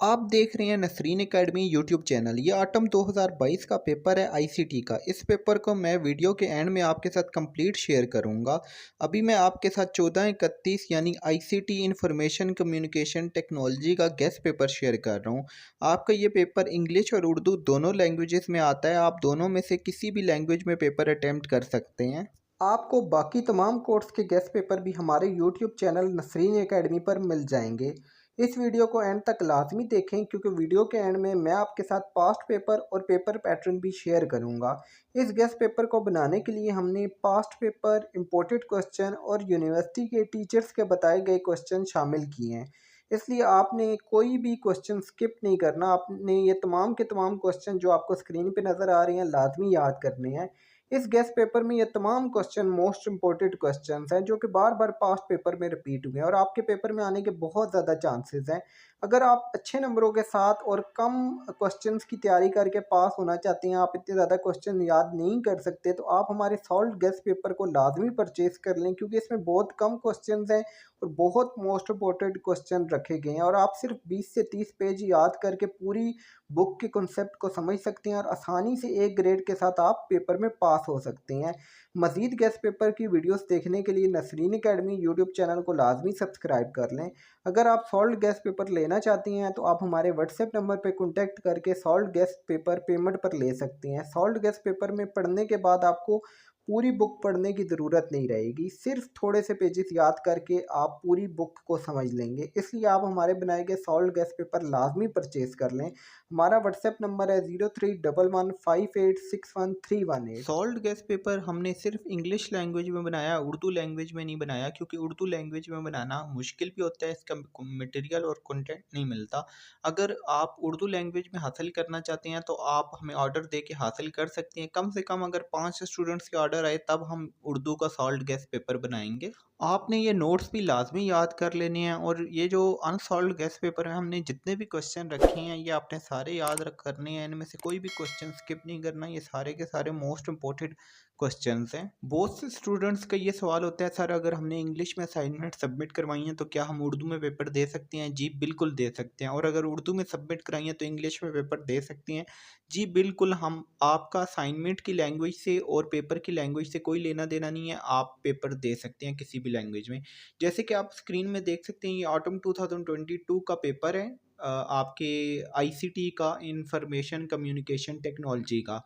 आप देख रहे हैं नसरीन एकेडमी यूट्यूब चैनल। ये ऑटम 2022 का पेपर है आईसीटी का। इस पेपर को मैं वीडियो के एंड में आपके साथ कंप्लीट शेयर करूंगा। अभी मैं आपके साथ 14-31 यानी आईसीटी इंफॉर्मेशन कम्युनिकेशन टेक्नोलॉजी का गेस्ट पेपर शेयर कर रहा हूं। आपका ये पेपर इंग्लिश और उर्दू दोनों लैंग्वेजेस में आता है। आप दोनों में से किसी भी लैंग्वेज में पेपर अटैम्प्ट कर सकते हैं। आपको बाकी तमाम कोर्स के गेस्ट पेपर भी हमारे यूट्यूब चैनल नसरीन एकेडमी पर मिल जाएंगे। इस वीडियो को एंड तक लाजमी देखें क्योंकि वीडियो के एंड में मैं आपके साथ पास्ट पेपर और पेपर पैटर्न भी शेयर करूंगा। इस गेस्ट पेपर को बनाने के लिए हमने पास्ट पेपर, इंपोर्टेड क्वेश्चन और यूनिवर्सिटी के टीचर्स के बताए गए क्वेश्चन शामिल किए हैं। इसलिए आपने कोई भी क्वेश्चन स्किप नहीं करना। आपने ये तमाम के तमाम क्वेश्चन जो आपको स्क्रीन पे नज़र आ रहे हैं लाजमी याद करने हैं। इस गेस्ट पेपर में ये तमाम क्वेश्चन मोस्ट इंपॉर्टेंट क्वेश्चंस हैं जो कि बार बार पास्ट पेपर में रिपीट हुए हैं और आपके पेपर में आने के बहुत ज़्यादा चांसेस हैं। अगर आप अच्छे नंबरों के साथ और कम क्वेश्चंस की तैयारी करके पास होना चाहते हैं, आप इतने ज़्यादा क्वेश्चन याद नहीं कर सकते, तो आप हमारे सॉल्व गेस्ट पेपर को लाजमी परचेज कर लें क्योंकि इसमें बहुत कम क्वेश्चन हैं और बहुत मोस्ट इंपॉर्टेंट क्वेश्चन रखे गए हैं और आप सिर्फ 20 से 30 पेज याद करके पूरी बुक के कॉन्सेप्ट को समझ सकते हैं और आसानी से एक ग्रेड के साथ आप पेपर में पास हो सकते हैं। मज़ीद गेस्ट पेपर की वीडियोस देखने के लिए नसरीन एकेडमी यूट्यूब चैनल को लाजमी सब्सक्राइब कर लें। अगर आप सॉल्व गेस्ट पेपर लेना चाहती हैं तो आप हमारे व्हाट्सएप नंबर पर कॉन्टैक्ट करके सॉल्व गेस्ट पेपर पेमेंट पर ले सकते हैं। सॉल्व गेस्ट पेपर में पढ़ने के बाद आपको पूरी बुक पढ़ने की ज़रूरत नहीं रहेगी, सिर्फ थोड़े से पेजेस याद करके आप पूरी बुक को समझ लेंगे। इसलिए आप हमारे बनाए गए सॉल्व गेस्ट पेपर लाजमी परचेज कर लें। हमारा व्हाट्सएप नंबर है 0311586131 सॉल्व गेस्ट पेपर हमने सिर्फ इंग्लिश लैंग्वेज में बनाया, उर्दू लैंग्वेज में नहीं बनाया क्योंकि उर्दू लैंग्वेज में बनाना मुश्किल भी होता है, इसका मटेरियल और कंटेंट नहीं मिलता। अगर आप उर्दू लैंग्वेज में हासिल करना चाहते हैं तो आप हमें ऑर्डर दे के हासिल कर सकते हैं। कम से कम अगर 5 स्टूडेंट्स के ऑर्डर आए तब हम उर्दू का सॉल्व गेस्ट पेपर बनाएंगे। आपने ये नोट्स भी लाजमी याद कर लेने हैं और ये जो अनसॉल्व गेस्ट पेपर है हमने जितने भी क्वेश्चन रखे हैं ये आपने सारे याद रख करने हैं। इनमें से कोई भी क्वेश्चन स्किप नहीं करना, ये सारे के सारे मोस्ट इंपॉर्टेंट क्वेश्चंस हैं। बहुत से स्टूडेंट्स का ये सवाल होता है, सर अगर हमने इंग्लिश में असाइनमेंट सबमिट करवाई है तो क्या हम उर्दू में पेपर दे सकते हैं? जी बिल्कुल दे सकते हैं। और अगर उर्दू में सबमिट कराई है तो इंग्लिश में पेपर दे सकते हैं? जी बिल्कुल। हम आपका असाइनमेंट की लैंग्वेज से और पेपर की लैंग्वेज से कोई लेना देना नहीं है, आप पेपर दे सकते हैं किसी भी लैंग्वेज में। जैसे कि आप स्क्रीन में देख सकते हैं ये ऑटम 2022 का पेपर है आपके आईसीटी का, इंफॉर्मेशन कम्युनिकेशन टेक्नोलॉजी का।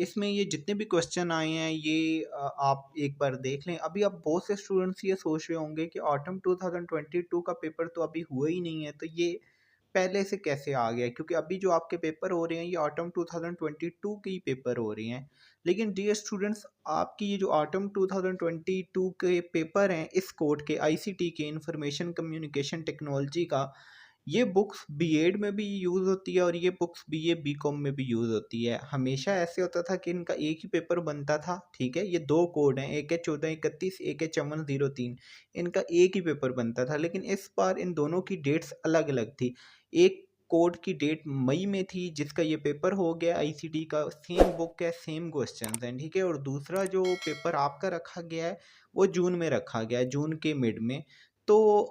इसमें ये जितने भी क्वेश्चन आए हैं ये आप एक बार देख लें। अभी आप बहुत से स्टूडेंट्स ये सोच रहे होंगे कि ऑटम 2022 का पेपर तो अभी हुआ ही नहीं है, तो ये पहले से कैसे आ गया? क्योंकि अभी जो आपके पेपर हो रहे हैं ये ऑटम 2022 के ही पेपर हो रहे हैं। लेकिन डियर स्टूडेंट्स, आपकी ये जो ऑटम 2022 के पेपर हैं इस कोड के, आईसीटी के, इंफॉर्मेशन कम्युनिकेशन टेक्नोलॉजी का, ये बुक्स बीएड में भी यूज़ होती है और ये बुक्स बीए बीकॉम में भी यूज़ होती है। हमेशा ऐसे होता था कि इनका एक ही पेपर बनता था, ठीक है? ये 2 कोड हैं, एक है 1431, एक है 5403। इनका एक ही पेपर बनता था, लेकिन इस बार इन दोनों की डेट्स अलग-अलग थी। एक कोड की डेट मई में थी जिसका ये पेपर हो गया आईसीटी का, सेम बुक है, सेम क्वेश्चंस हैं, ठीक है? और दूसरा जो पेपर आपका रखा गया है वो जून में रखा गया है, जून के मिड में। तो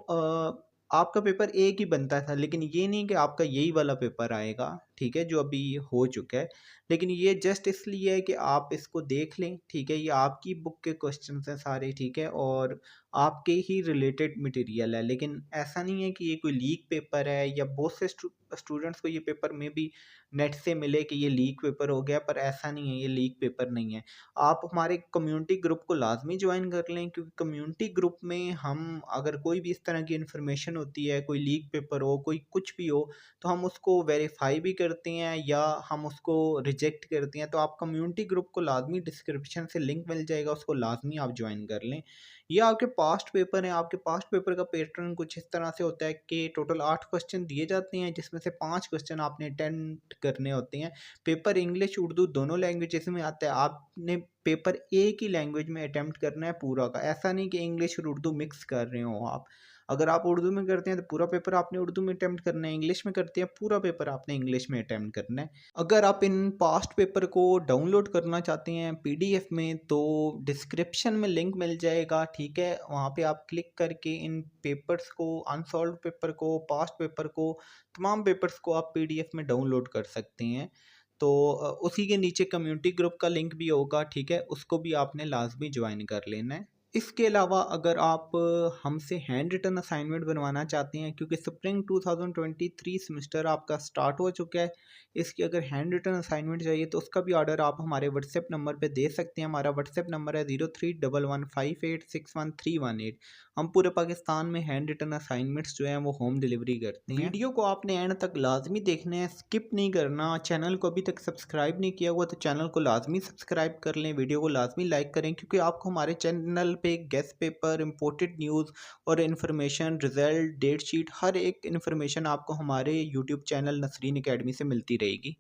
आपका पेपर एक ही बनता था, लेकिन ये नहीं कि आपका यही वाला पेपर आएगा, ठीक है, जो अभी हो चुका है। लेकिन ये जस्ट इसलिए है कि आप इसको देख लें, ठीक है? ये आपकी बुक के क्वेश्चंस हैं सारे, ठीक है? और आपके ही रिलेटेड मटेरियल है। लेकिन ऐसा नहीं है कि ये कोई लीक पेपर है, या बहुत से स्टूडेंट्स को ये पेपर में भी नेट से मिले कि ये लीक पेपर हो गया, पर ऐसा नहीं है, ये लीक पेपर नहीं है। आप हमारे कम्युनिटी ग्रुप को लाजमी ज्वाइन कर लें क्योंकि कम्युनिटी ग्रुप में हम अगर कोई भी इस तरह की इन्फॉर्मेशन होती है, कोई लीक पेपर हो, कोई कुछ भी हो, तो हम उसको वेरीफाई भी करते हैं या हम उसको रिजेक्ट करते हैं। तो आप कम्युनिटी ग्रुप को लाजमी, डिस्क्रिप्शन से लिंक मिल जाएगा, उसको लाजमी आप ज्वाइन कर लें। ये आपके पास्ट पेपर हैं। आपके पास्ट पेपर का पैटर्न कुछ इस तरह से होता है कि टोटल 8 क्वेश्चन दिए जाते हैं जिसमें से 5 क्वेश्चन आपने अटेम्प्ट करने होते हैं। पेपर इंग्लिश उर्दू दोनों लैंग्वेजेस में आता है। आपने पेपर एक ही लैंग्वेज में अटेम्प्ट करना है पूरा का। ऐसा नहीं कि इंग्लिश और उर्दू मिक्स कर रहे हो आप। अगर आप उर्दू में करते हैं तो पूरा पेपर आपने उर्दू में अटेम्प्ट करना है, इंग्लिश में करते हैं पूरा पेपर आपने इंग्लिश में अटेम्प्ट करना है। अगर आप इन पास्ट पेपर को डाउनलोड करना चाहते हैं पीडीएफ में तो डिस्क्रिप्शन में लिंक मिल जाएगा, ठीक है? वहाँ पे आप क्लिक करके इन पेपर्स को, अनसॉल्व्ड पेपर को, पास्ट पेपर को, तमाम पेपर्स को आप पीडीएफ में डाउनलोड कर सकते हैं। तो उसी के नीचे कम्युनिटी ग्रुप का लिंक भी होगा, ठीक है? उसको भी आपने लाज़मी ज्वाइन कर लेना है। इसके अलावा अगर आप हमसे हैंड रिटन असाइनमेंट बनवाना चाहते हैं, क्योंकि स्प्रिंग 2023 सेमेस्टर आपका स्टार्ट हो चुका है, इसकी अगर हैंड रिटन असाइनमेंट चाहिए तो उसका भी ऑर्डर आप हमारे व्हाट्सएप नंबर पे दे सकते हैं। हमारा व्हाट्सएप नंबर है 03115861 हम पूरे पाकिस्तान में हैंड रिटन असाइनमेंट्स जो हैं वो होम डिलीवरी करते हैं। वीडियो को आपने एंड तक लाजमी देखना है, स्किप नहीं करना। चैनल को अभी तक सब्सक्राइब नहीं किया हुआ तो चैनल को लाजमी सब्सक्राइब कर लें, वीडियो को लाजमी लाइक करें, क्योंकि आपको हमारे चैनल पे गेस्ट पेपर, इम्पोर्टेड न्यूज़ और इन्फॉर्मेशन, रिजल्ट, डेट शीट, हर एक इन्फॉर्मेशन आपको हमारे यूट्यूब चैनल नसरीन अकेडमी से मिलती रहेगी।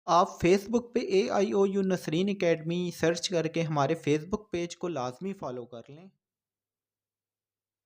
आप फेसबुक पे AIOU नसरीन अकेडमी सर्च करके हमारे फेसबुक पेज को लाजमी फॉलो कर लें।